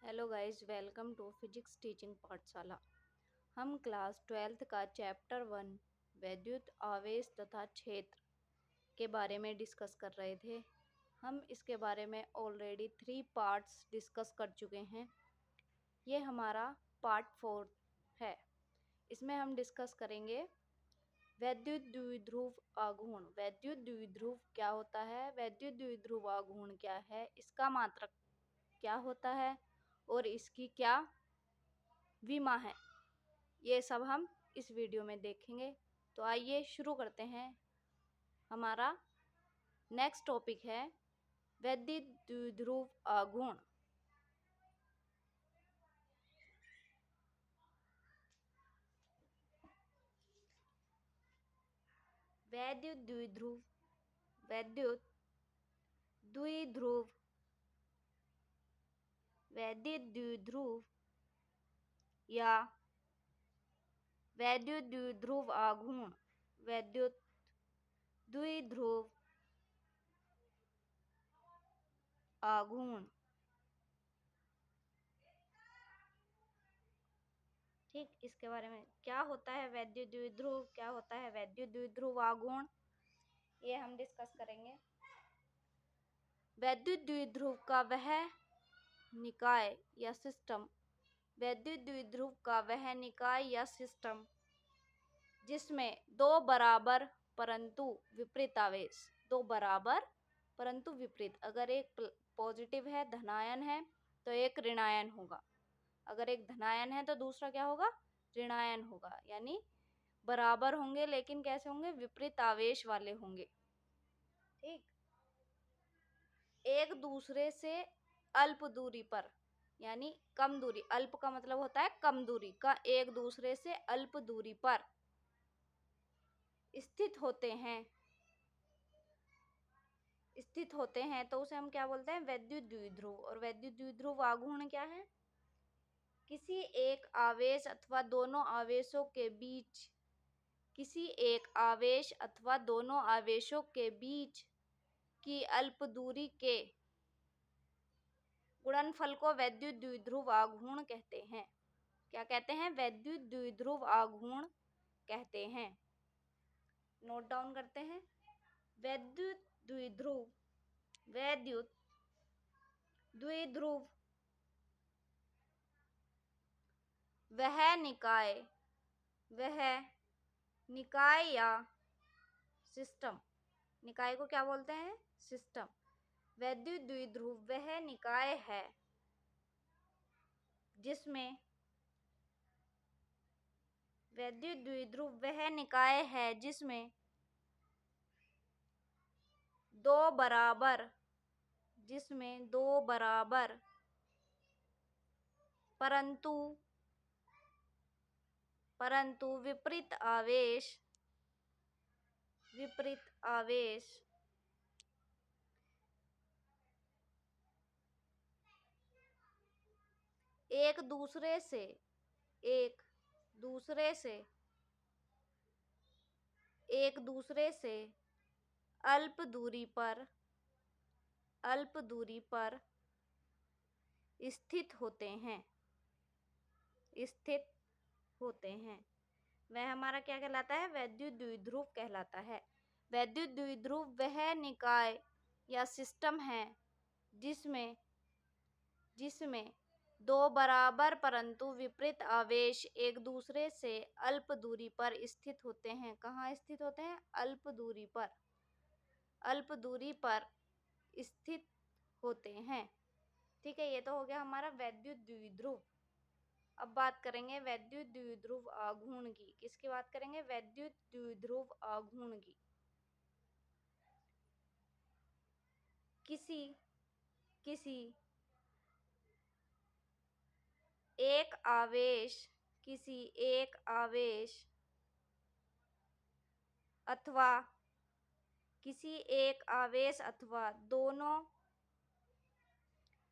Hello guys, welcome to physics teaching Pathshala. हम class 12th का chapter 1 वैद्युत आवेश तथा क्षेत्र के बारे में डिस्कस कर रहे थे। हम इसके बारे में ऑलरेडी 3 पार्ट्स डिस्कस कर चुके हैं। ये हमारा पार्ट 4 है। इसमें हम डिस्कस करेंगे वैद्युत द्विध्रुव आघूर्ण। वैद्युत द्विध्रुव क्या होता है, वैद्युत द्विध्रुव आघूर्ण क्या है, इसका मात्रक क्या होता है और इसकी क्या विमा है, ये सब हम इस वीडियो में देखेंगे। तो आइए शुरू करते हैं। हमारा नेक्स्ट टॉपिक है वैद्युत द्विध्रुव आघूर्ण। वैद्युत द्विध्रुव वैद्युत द्विध्रुव वैद्युत द्विध्रुव या वैद्युत द्विध्रुव आघूर्ण वैद्युत द्विध्रुव आघूर्ण। ठीक, इसके बारे में क्या होता है वैद्युत द्विध्रुव, क्या होता है वैद्युत द्विध्रुव आघूर्ण, ये हम डिस्कस करेंगे। वैद्युत द्विध्रुव का वह निकाय या सिस्टम वैद्युत द्विध्रुव का वह निकाय या सिस्टम जिसमें दो बराबर परंतु विपरीत आवेश, दो बराबर परंतु विपरीत, अगर एक पॉजिटिव है, धनायन है, तो एक ऋणायन होगा। अगर एक धनायन है तो दूसरा क्या होगा, ऋणायन होगा। यानी बराबर होंगे लेकिन कैसे होंगे, विपरीत आवेश वाले होंगे। ठीक, एक दूसरे से अल्प दूरी पर, यानी कम दूरी, अल्प का मतलब होता है कम दूरी का, एक दूसरे से अल्प दूरी पर स्थित होते हैं तो उसे हम क्या बोलते हैं, वैद्युत द्विध्रुव। और वैद्युत द्विध्रुव आघूर्ण क्या है, किसी एक आवेश अथवा दोनों आवेशों के बीच, किसी एक आवेश अथवा दोनों आवेशों के बीच की अल्प दूरी के गुणनफल को वैद्युत द्विध्रुव आघूर्ण कहते हैं। क्या कहते हैं, वैद्युत द्विध्रुव आघूर्ण कहते हैं। नोट डाउन करते हैं। वैद्युत द्विध्रुव वैद्युत द्विध्रुव वह निकाय या सिस्टम, निकाय को क्या बोलते हैं, सिस्टम। वैद्युत द्विध्रुव वह निकाय है जिसमें वैद्युत द्विध्रुव वह निकाय है जिसमें दो बराबर परंतु विपरीत आवेश एक दूसरे से अल्प दूरी पर स्थित होते हैं वह हमारा क्या कहलाता है, वैद्युत द्विध्रुव कहलाता है। वैद्युत द्विध्रुव वह निकाय या सिस्टम है जिसमें दो बराबर परंतु विपरीत आवेश एक दूसरे से अल्प दूरी पर स्थित होते हैं। कहाँ स्थित होते हैं, अल्प दूरी पर स्थित होते हैं। ठीक है, ये तो हो गया हमारा वैद्युत द्विध्रुव। अब बात करेंगे वैद्युत द्विध्रुव आघूर्ण की। किसकी बात करेंगे, वैद्युत द्विध्रुव आघूर्ण की। किसी एक आवेश अथवा दोनों,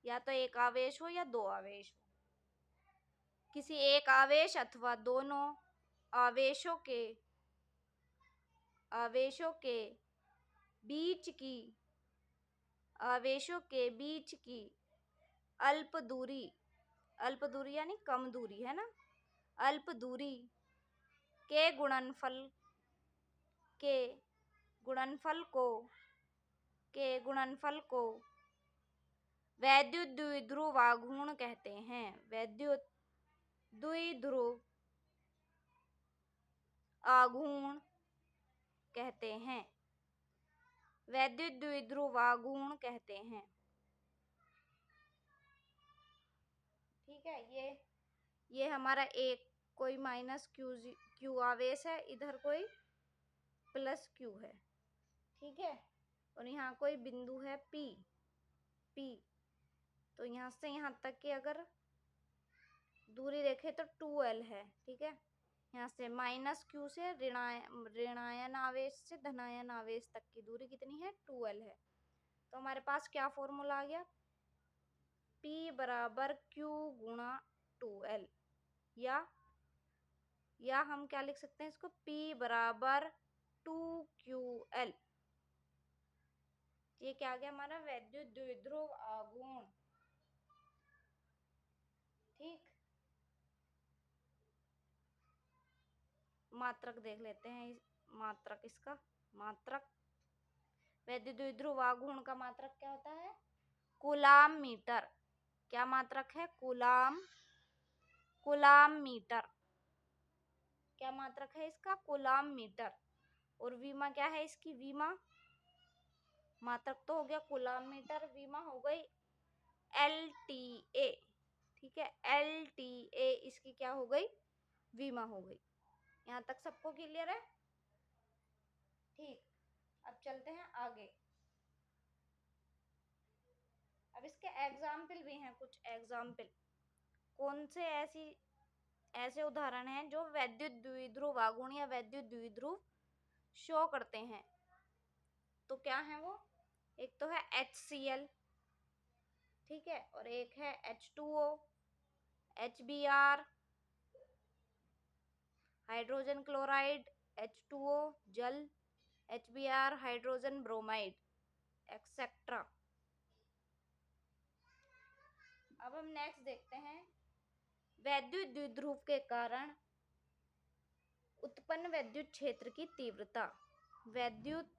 या तो एक आवेश हो या दो आवेश हो, किसी एक आवेश अथवा दोनों आवेशों के बीच की अल्प दूरी अल्प दूरी यानी कम दूरी है ना, अल्प दूरी के गुणनफल के गुणनफल को के गुणनफल को वैद्युत द्विध्रुव आघूर्ण कहते हैं। वैद्युत द्विध्रुव आघूर्ण कहते हैं। वैद्युत द्विध्रुव आघूर्ण कहते हैं। ठीक है, ये हमारा एक कोई माइनस क्यू आवेश है, इधर कोई प्लस क्यू है। ठीक है, और यहाँ कोई बिंदु है पी। तो यहाँ से यहाँ तक की अगर दूरी देखें तो 2L है। ठीक है, यहाँ से माइनस क्यू से ऋणायन आवेश से धनायन आवेश तक की दूरी कितनी है, 2L है। तो हमारे पास क्या फॉर्मूला आ गया, P बराबर Q गुणा 2L, या हम क्या लिख सकते हैं इसको, P बराबर 2QL। ये क्या आ गया हमारा वैद्युत द्विध्रुव आघूर्ण। ठीक, मात्रक देख लेते हैं, मात्रक इसका, मात्रक वैद्युत द्विध्रुव आघूर्ण का मात्रक क्या होता है, कूलाम मीटर। क्या मात्रक है, कूलाम मीटर। क्या मात्रक है इसका, कूलाम मीटर। और वीमा क्या है इसकी, वीमा, मात्रक तो हो गया कूलाम मीटर, वीमा हो गई LTA। ठीक है, LTA इसकी क्या हो गई, वीमा हो गई। यहाँ तक सबको क्लियर है। ठीक, अब चलते हैं आगे। अब इसके एग्जाम्पल भी हैं, कुछ एग्जाम्पल। कौन से ऐसे उदाहरण हैं जो वैद्युत द्विध्रुव आघूर्ण या वैद्युत द्विध्रुव शो करते हैं। तो क्या है वो, एक तो है HCl, ठीक है, और एक है H2O, HBr, hydrogen chloride, H2O जल, HBr हाइड्रोजन ब्रोमाइड, एक्सेट्रा। अब हम नेक्स्ट देखते हैं, वैद्युत द्विध्रुव के कारण उत्पन्न वैद्युत क्षेत्र की तीव्रता। वैद्युत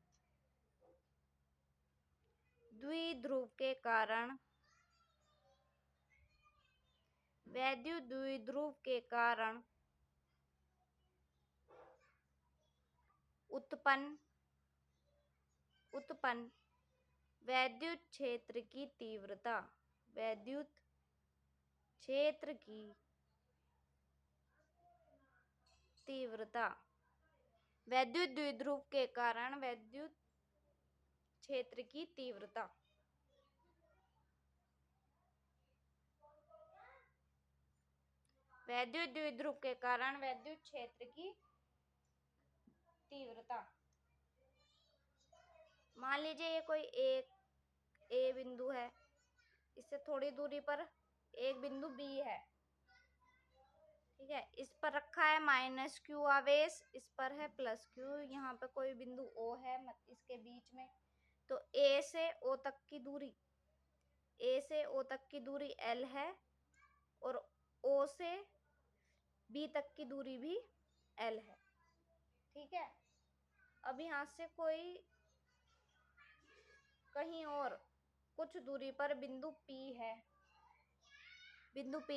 द्विध्रुव के कारण वैद्युत द्विध्रुव के कारण उत्पन्न वैद्युत क्षेत्र की तीव्रता। वैद्युत क्षेत्र की तीव्रता, वैद्युत द्विध्रुव के कारण वैद्युत क्षेत्र की तीव्रता। वैद्युत द्विध्रुव के कारण वैद्युत क्षेत्र की तीव्रता। मान लीजिए ये कोई एक ए बिंदु है, इससे थोड़ी दूरी पर एक बिंदु बी है। ठीक है, इस पर रखा है माइनस क्यू आवेश, इस पर है प्लस क्यू, यहाँ पे कोई बिंदु ओ है इसके बीच में। तो ए से ओ तक की दूरी L है, और O से B तक की दूरी भी L है। ठीक है, अब यहाँ से कोई कहीं और कुछ दूरी पर बिंदु P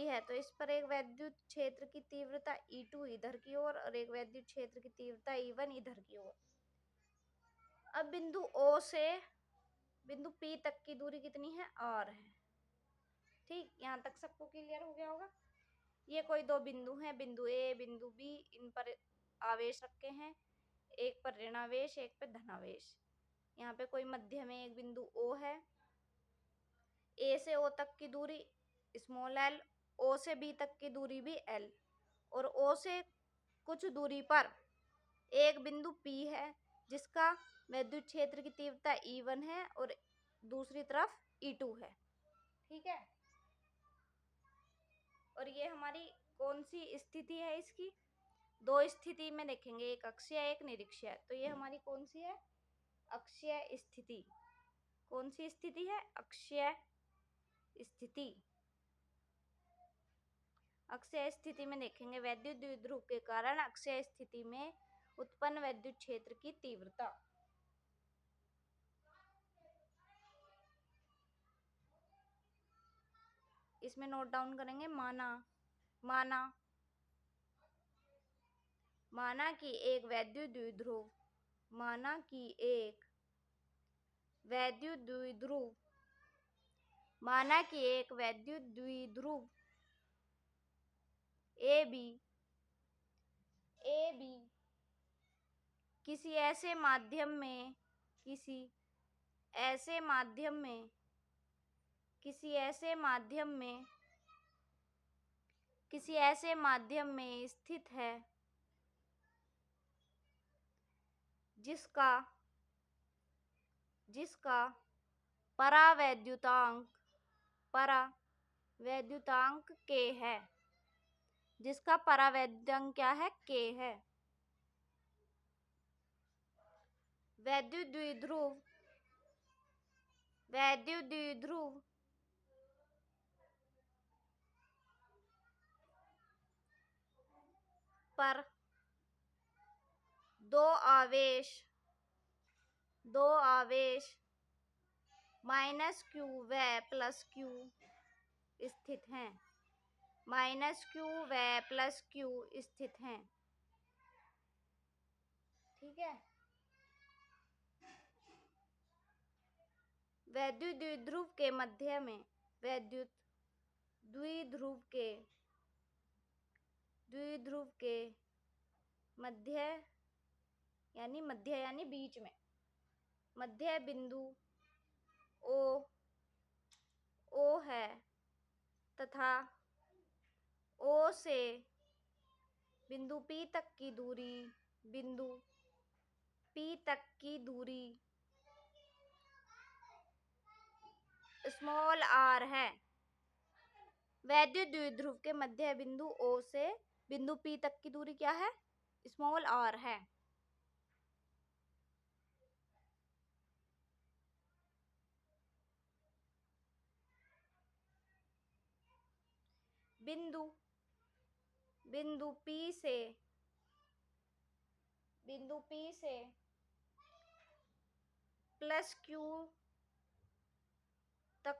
है, तो इस पर एक वैद्युत क्षेत्र की तीव्रता E2 इधर की ओर और एक वैद्युत क्षेत्र की तीव्रता E1 इधर की ओर। अब बिंदु O से बिंदु P तक की दूरी कितनी है, R है। ठीक, यहाँ तक सबको क्लियर हो गया होगा। ये कोई दो बिंदु हैं, बिंदु A बिंदु B, इन पर आवेश रखे हैं, एक पर ऋण आवेश एक पर धन आवेश। यहाँ पे कोई मध्य में एक बिंदु O है, A से O तक की दूरी स्मॉल l, O से B तक की दूरी भी L, और O से कुछ दूरी पर एक बिंदु P है जिसका वैद्युत क्षेत्र की तीव्रता E1 है और दूसरी तरफ E2 है। ठीक है, और ये हमारी कौन सी स्थिति है, इसकी दो स्थिति में देखेंगे, एक अक्षीय एक निरीक्षीय। तो ये हमारी कौन सी है, अक्षीय स्थिति। कौन सी स्थिति है, अक्षीय स्थिति। अक्षय स्थिति में देखेंगे वैद्युत द्विध्रुव के कारण अक्षय स्थिति में उत्पन्न वैद्युत क्षेत्र की तीव्रता। इसमें नोट डाउन करेंगे माना माना माना कि एक वैद्युत द्विध्रुव माना कि एक वैद्युत द्विध्रुव माना कि एक वैद्युत द्विध्रुव ए बी किसी ऐसे माध्यम में किसी ऐसे माध्यम में किसी ऐसे माध्यम में किसी ऐसे माध्यम में स्थित है जिसका जिसका परावैद्युतांक के है जिसका परावैद्युतांक क्या है के है। वैद्युत द्विध्रुव पर दो आवेश माइनस क्यू व प्लस क्यू स्थित हैं ठीक है। वैद्युत द्विध्रुव के मध्य में वैद्युत द्विध्रुव के मध्य यानी बीच में मध्य बिंदु ओ है तथा ओ से बिंदु P तक की दूरी स्मॉल r है। वैद्युत द्विध्रुव के मध्य बिंदु O से बिंदु P तक की दूरी क्या है? स्मॉल r है। बिंदु P से प्लस Q तक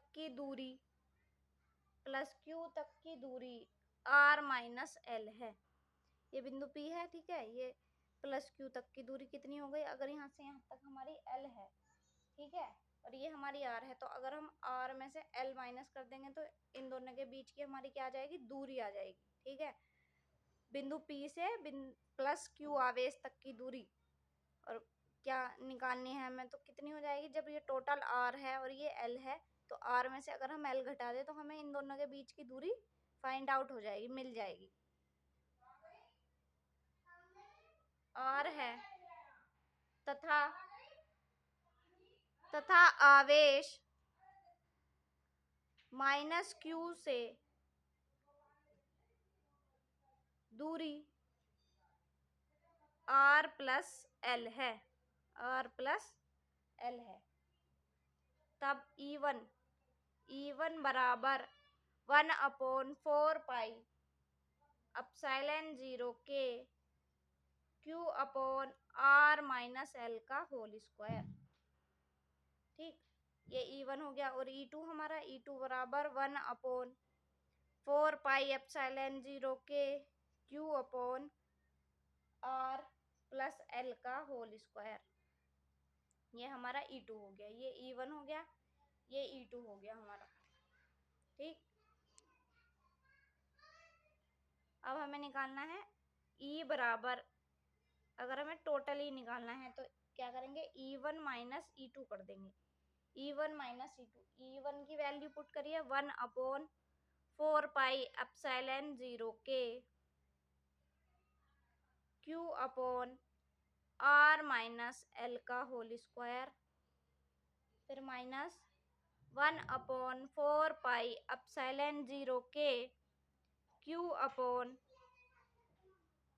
की दूरी r माइनस l है। ये बिंदु P है, ठीक है। ये प्लस Q तक की दूरी कितनी हो गई? अगर यहाँ से यहाँ तक हमारी L है, ठीक है, और ये हमारी R है, तो अगर हम R में से L माइनस कर देंगे तो इन दोनों के बीच की हमारी क्या आ जाएगी? दूरी आ जाएगी, ठीक है। बिंदु P से प्लस Q आवेश तक की दूरी और क्या निकालनी है हमें, तो कितनी हो जाएगी? जब ये टोटल R है और ये L है, तो R में से अगर हम L घटा दें तो हमें इन दोनों के बीच की दूरी फाइंड आउट हो जाएगी, मिल जाएगी। R है तथा आवेश माइनस Q से दूरी R प्लस L है, तब E1 बराबर 1/4 पाई एप्सिलॉन 0 के Q upon R minus L का होल स्क्वायर, ठीक। ये E1 हो गया। और E2 हमारा E2 बराबर 1/4 पाई एप्सिलॉन 0 के Q upon R plus L का होल स्क्वायर। ये हमारा E2 हो गया, ये E1 हो गया, ये E2 हो गया हमारा, ठीक। अब हमें निकालना है E बराबर, अगर हमें टोटल ही निकालना है तो क्या करेंगे? E1 माइनस E2 कर देंगे। E1 माइनस E2, E1 की वैल्यू पुट करिए 1/4 पाई एप्सिलॉन 0 के Q upon R minus L का होल स्क्वायर, फिर माइनस 1/4 पाई एप्सिलॉन 0 के Q upon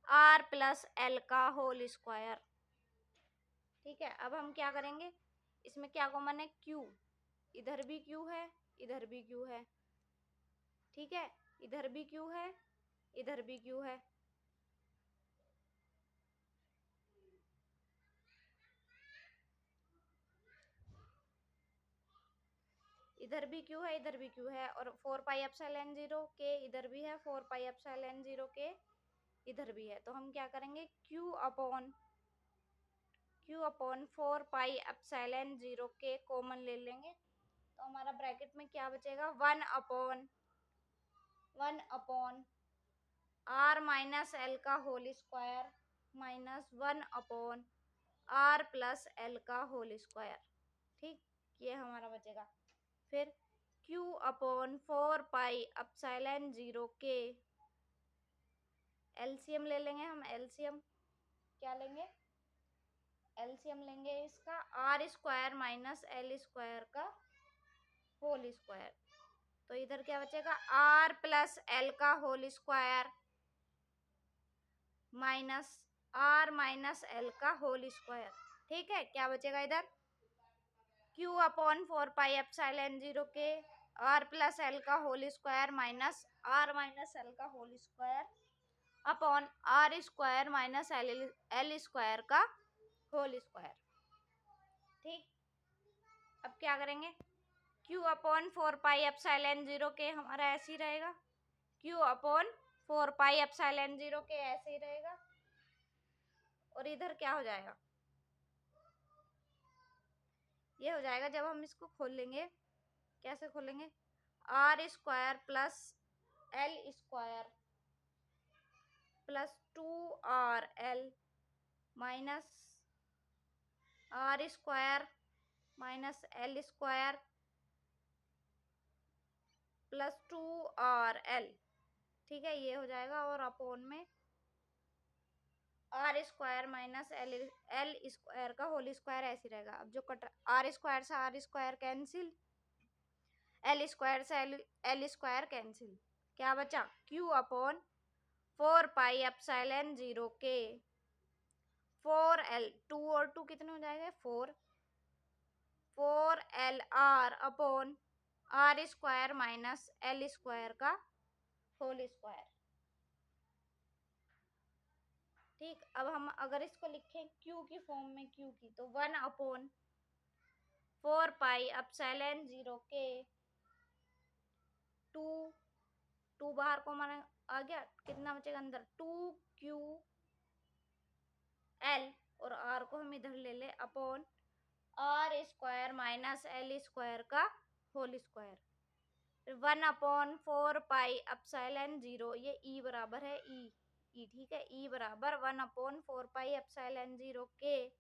R plus L का होल स्क्वायर, ठीक है। अब हम क्या करेंगे? इसमें क्या कॉमन है? Q, इधर भी Q है, इधर भी Q है, ठीक है। इधर भी Q है, इधर भी Q है, इधर भी Q है, इधर भी Q है, और 4 पाई एप्सिलॉन 0 K इधर भी है, 4 पाई एप्सिलॉन 0 K इधर भी है। तो हम क्या करेंगे, Q upon 4 pi epsilon 0 K common ले लेंगे। तो हमारा ब्रैकेट में क्या बचेगा, 1 अपॉन R माइनस L का whole square minus 1 upon R plus L का होल स्क्वायर। ठीक, ये हमारा बचेगा। फिर Q upon 4 pi epsilon 0 K, LCM ले लेंगे हम। एलसीएम क्या लेंगे, एलसीएम लेंगे इसका R square minus L square का होल स्क्वायर। तो इधर क्या बचेगा, R प्लस L का whole square minus R minus L का होल स्क्वायर। ठीक है, क्या बचेगा इधर, Q अपॉन 4 पाई एप्सिलॉन 0 के R प्लस L का whole square minus R minus L का whole square upon R square minus L square का होल स्क्वायर। ठीक, अब क्या करेंगे, Q अपॉन 4 पाई एप्सिलॉन 0 के हमारा ऐसे ही रहेगा, Q अपॉन 4 पाई एप्सिलॉन 0 के ऐसे ही रहेगा। और इधर क्या हो जाएगा, ये हो जाएगा जब हम इसको खोल लेंगे। कैसे खोलेंगे, R square plus L square plus 2RL minus R square minus L square plus 2RL। ठीक है, ये हो जाएगा, और अपोन में R square minus L square का होल स्क्वायर ऐसे रहेगा। अब जो कट R स्क्वायर से R square cancel, L square से L स्क्वायर कैंसिल, क्या बचा, Q अपॉन 4 पाई एप्सिलॉन 0 के 4L, 2 और 2 कितने हो जाएंगे, 4LR upon R square minus L square का होल स्क्वायर। ठीक, अब हम अगर इसको लिखें Q की फॉर्म में, Q की, तो 1 अपॉन 4 पाई एप्सिलॉन 0 के 2 बाहर को माना आ गया, कितना बचेगा अंदर, 2QL, और R को हम इधर ले ले upon R square minus L square का होल स्क्वायर। फिर 1 अपॉन 4 पाई एप्सिलॉन 0, ये E बराबर है E, ठीक है, E बराबर 1 अपॉन 4 पाई एप्सिलॉन 0 के,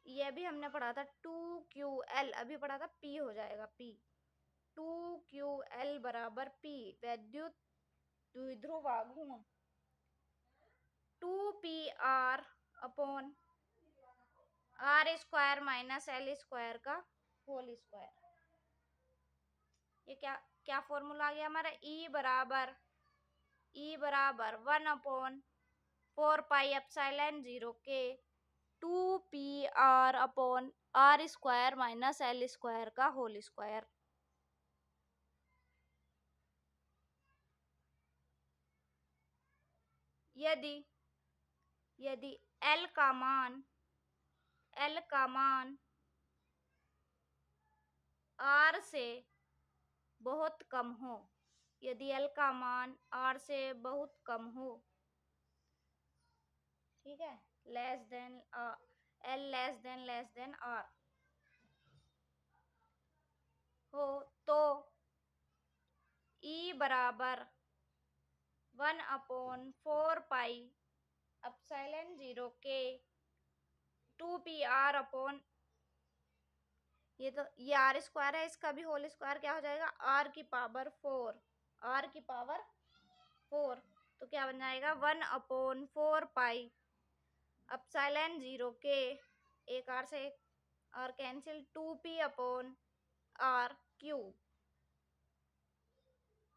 ये भी हमने पढ़ा था 2QL, अभी पढ़ा था P हो जाएगा P, 2QL बराबर P, वैद्युत द्विध्रुव आघूर्ण 2PR upon R square minus L square का होल स्क्वायर। ये क्या क्या फॉर्मूला आ गया हमारा, E बराबर 1 अपॉन 4 पाई एप्सिलॉन 0 के 2PR upon R square minus L square का होल स्क्वायर। यदि L का मान R से बहुत कम हो, यदि L का मान R से बहुत कम हो, ठीक है, less than L less than R हो, तो E बराबर 1 अपॉन 4 पाई एप्सिलॉन 0 के 2PR अपॉन, ये R स्क्वायर है, इसका भी होल स्क्वायर क्या हो जाएगा, R की पावर 4, तो क्या बन जाएगा 1 अपॉन 4 पाई एप्सिलॉन 0 के, एक R से एक R cancel, 2P upon R cube,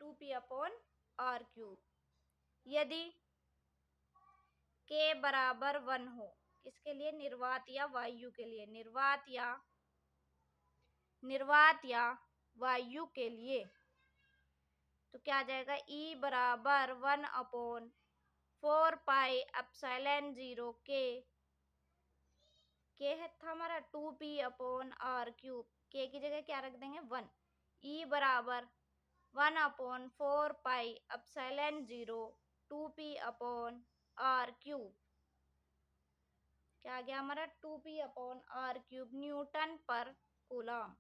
2P upon R cube. यदि K बराबर 1 हो, किसके लिए, निर्वात या वायु के लिए, निर्वात या वायु के लिए, तो क्या आ जाएगा, ई बराबर 1/4 पाई एप्सिलॉन 0 के है था हमारा 2p/r³। के की जगह क्या रख देंगे 1। ई बराबर 1/4 पाई एप्सिलॉन 0 2p/r³। क्या आ गया हमारा 2p/r³ न्यूटन पर कूलम।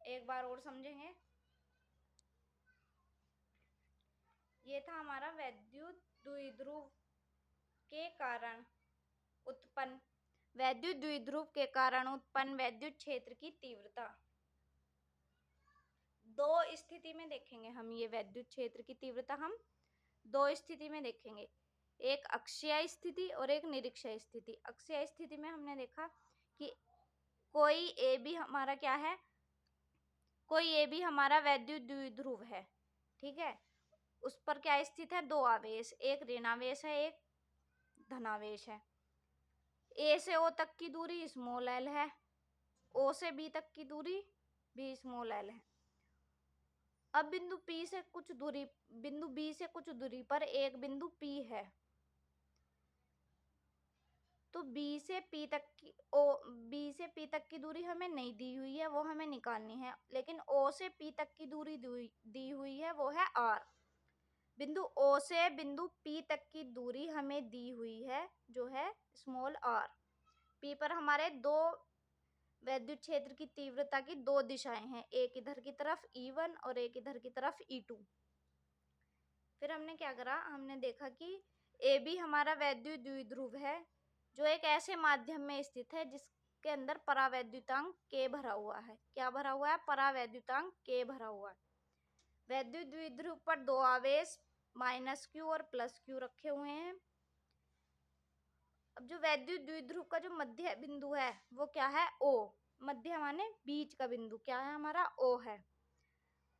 एक बार और समझेंगे। ये था हमारा वैद्युत द्विध्रुव के कारण उत्पन्न वैद्युत क्षेत्र की तीव्रता। दो स्थिति में देखेंगे हम ये वैद्युत क्षेत्र की तीव्रता, हम दो स्थिति में देखेंगे, एक अक्षीय स्थिति और एक निरीक्षीय स्थिति। अक्षीय स्थिति में हमने देखा कि कोई ए बी हमारा क्या है, कोई ए बी हमारा वैद्युत द्विध्रुव है, ठीक है। उस पर क्या स्थित है, दो आवेश, एक ऋणावेश है एक धनावेश है। ए से ओ तक की दूरी स्मॉल एल है, ओ से बी तक की दूरी भी स्मॉल एल है। अब बिंदु बी से कुछ दूरी पर एक बिंदु पी है, तो बी से पी तक की दूरी हमें नहीं दी हुई है, वो हमें निकालनी है। लेकिन ओ से पी तक की दूरी दी हुई है, वो है आर। बिंदु ओ से बिंदु पी तक की दूरी हमें दी हुई है, जो है स्मॉल आर। पी पर हमारे दो वैद्युत क्षेत्र की तीव्रता की दो दिशाएं हैं, एक इधर की तरफ E1 और एक इधर की तरफ E2। फिर हमने क्या करा, हमने देखा कि ए बी हमारा वैद्युत द्विध्रुव है, जो एक ऐसे माध्यम में स्थित है जिसके अंदर परावैद्युतांक K भरा हुआ है। क्या भरा हुआ है, परावैद्युतांक K भरा हुआ है। वैद्युत द्विध्रुव पर दो आवेश -Q और +Q रखे हुए हैं। अब जो वैद्युत द्विध्रुव का जो मध्य बिंदु है वो क्या है, O। मध्य माने बीच का बिंदु क्या है हमारा, O है।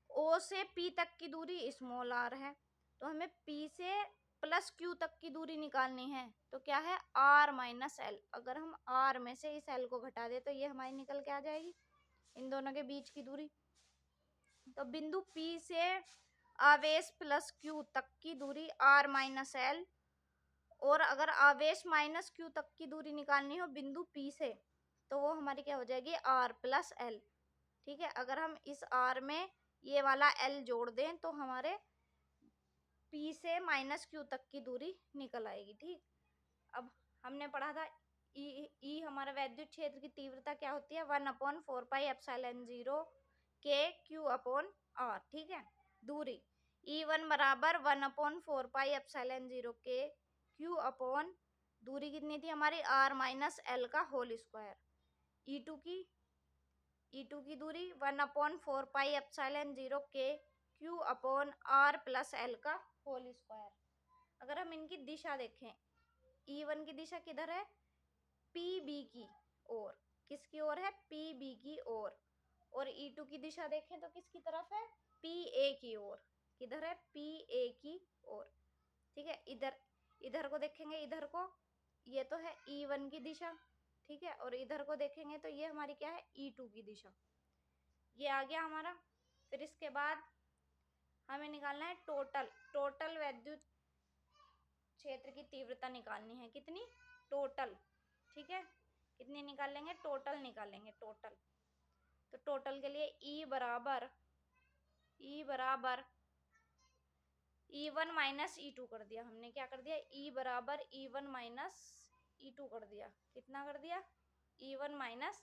O से P तक की दूरी स्मॉल r है, तो हमें P से +Q तक की दूरी निकालनी है, तो क्या है r - l। अगर हम r में से इस l को घटा दे तो ये हमारी निकल के आ जाएगी, इन दोनों के बीच की दूरी। तो बिंदु P से आवेश +Q तक की दूरी r - l, और अगर आवेश -Q तक की दूरी निकालनी हो बिंदु P से, तो वो हमारी क्या हो जाएगी r + l, ठीक है। अगर हम इस r में ये वाला l जोड़ दें तो हमारे P से -Q तक की दूरी निकल आएगी, ठीक। अब हमने पढ़ा था ई हमारा वैद्युत क्षेत्र की तीव्रता क्या होती है, 1/4 पाई एप्सिलॉन 0 के Q/r, ठीक है। दूरी E1 बराबर 1/4 पाई एप्सिलॉन 0 के Q/ दूरी कितनी थी हमारी r - l का होल स्क्वायर। E2 की दूरी 1/4 पाई एप्सिलॉन 0 के Q/r + l का होल स्क्वायर। अगर हम इनकी दिशा देखें, E1 की दिशा किधर है, PB की ओर। किसकी ओर है, PB की ओर। और E2 की दिशा देखें तो किसकी तरफ है, PA की ओर। किधर है, PA की ओर, ठीक है। इधर को देखेंगे, इधर को, ये तो है E1 की दिशा, ठीक है। और इधर को देखेंगे तो ये हमारी क्या है, E2 की दिशा। ये आ गया हमारा। फिर इसके बाद हमें निकालना है टोटल वैद्युत क्षेत्र की तीव्रता निकालनी है, कितनी, टोटल, ठीक है। कितनी निकालेंगे, टोटल निकालेंगे, टोटल। तो टोटल के लिए E बराबर E1 - E2 कर दिया हमने। क्या कर दिया, E बराबर E1 - E2 कर दिया। कितना कर दिया, E1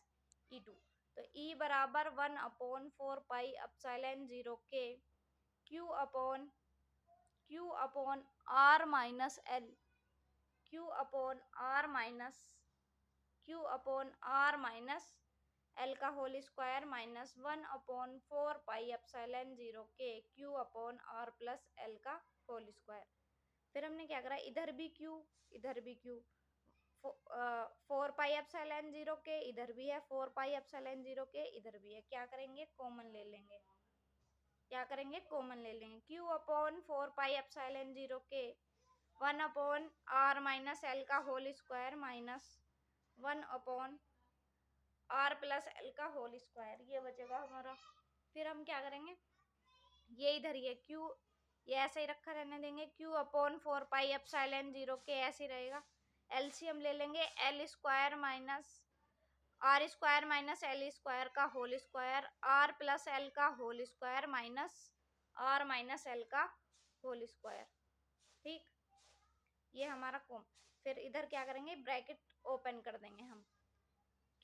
- E2। तो E बराबर 1/4 पाई एप्सिलॉन 0 के Q/r - l Q/r - l का होल स्क्वायर -1/4 पाई एप्सिलॉन 0 के Q/r + l का होल स्क्वायर। फिर हमने क्या करा, इधर भी Q, इधर भी Q, 4 पाई एप्सिलॉन 0 के इधर भी है, 4 पाई एप्सिलॉन 0 के इधर भी है। क्या करेंगे, कॉमन ले लेंगे। क्या करेंगे, कॉमन ले लेंगे। Q/4 पाई एप्सिलॉन 0 के 1/r - l का होल स्क्वायर -1/r + l का होल स्क्वायर, ये बचेगा हमारा। फिर हम क्या करेंगे, ये इधर ये क्यू, ये ऐसे ही रखा रहने देंगे, क्यू अपॉन 4 पाई एप्सिलॉन 0 के ऐसे ही रहेगा। एलसीएम ले लेंगे, L square minus L square का whole square, R plus L का whole square minus R minus L का होल स्क्वायर। ठीक, ये हमारा कॉम। फिर इधर क्या करेंगे, ब्रैकेट ओपन कर देंगे हम,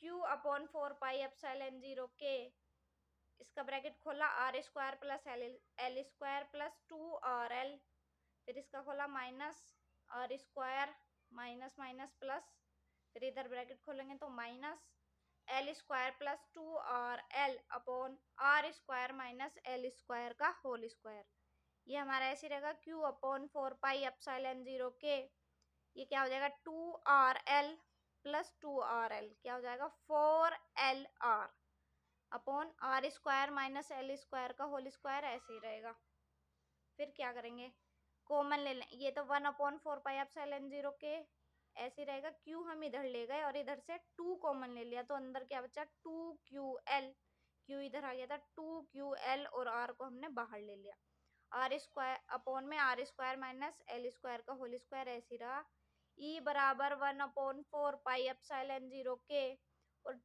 q अपॉन 4 पाई एप्सिलॉन 0 के, इसका ब्रैकेट खोला, R square plus L square plus 2 RL, फिर इसका खोला minus R square minus minus plus, फिर इधर ब्रैकेट खोलेंगे तो minus L square plus 2 RL upon R square minus L square का होल स्क्वायर। ये हमारा ऐसे रहेगा, q अपॉन 4 पाई एप्सिलॉन 0 के, ये क्या हो जाएगा 2RL प्लस 2RL, क्या हो जाएगा 4LR upon R square minus L square का होल स्क्वायर, ऐसे ही रहेगा। फिर क्या करेंगे, कॉमन ले लें, ये तो 1/4 पाई एप्सिलॉन 0 के ऐसे ही रहेगा, क्यू हम इधर ले गए और इधर से 2 कॉमन ले लिया, तो अंदर क्या बचा 2QL, क्यू इधर आ गया था 2QL और आर को हमने बाहर ले लिया, आर स्क्वायर अपॉन में R square minus L square का होल स्क्वायर ऐसे ही रहा। ई बराबर 1/4 पाई एप्सिलॉन 0 के, और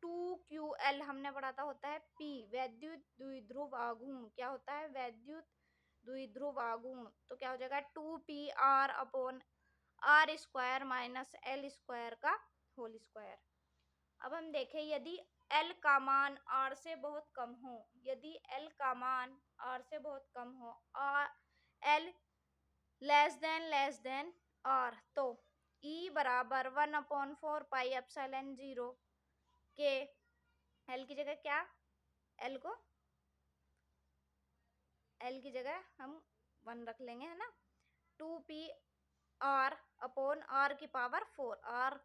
टू क्यू एल हमने पढ़ा था होता है पी, वैद्युत द्विध्रुव आघूर्ण, क्या होता है वैद्युत द्विध्रुव आघूर्ण, तो क्या हो जाएगा 2PR upon R square minus L square का होल स्क्वायर। अब हम देखें, यदि एल का मान आर से बहुत कम हो, यदि एल का मान आर से बहुत कम हो, एल लेस देन आर, तो ई बराबर 1/4 पाई एप्सिलॉन 0 के, एल की जगह क्या, एल को एल की जगह हम 1 रख लेंगे, है ना, 2PR अपॉन आर की पावर 4, आर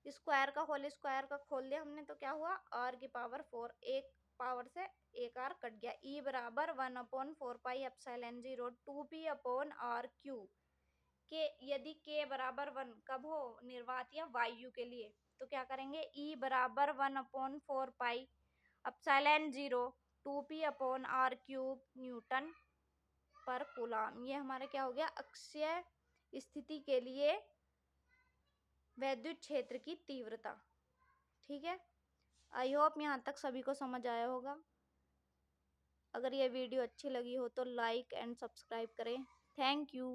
स्क्वायर का होल स्क्वायर का खोल दिया हमने, तो क्या हुआ आर की पावर 4, एक पावर से एक आर कट गया। ई बराबर 1/4 pi epsilon 0 2p upon R Q के, यदि के बराबर 1 कब हो, निर्वात या वायु के लिए, तो क्या करेंगे, ई बराबर 1/4 pi epsilon 0 2p upon R cube newton पर कूलम। ये हमारा क्या हो गया, अक्षीय स्थिति के लिए वैद्युत क्षेत्र की तीव्रता। ठीक है, आई होप यहाँ तक सभी को समझ आया होगा। अगर ये वीडियो अच्छी लगी हो तो लाइक एंड सब्सक्राइब करें। Thank you.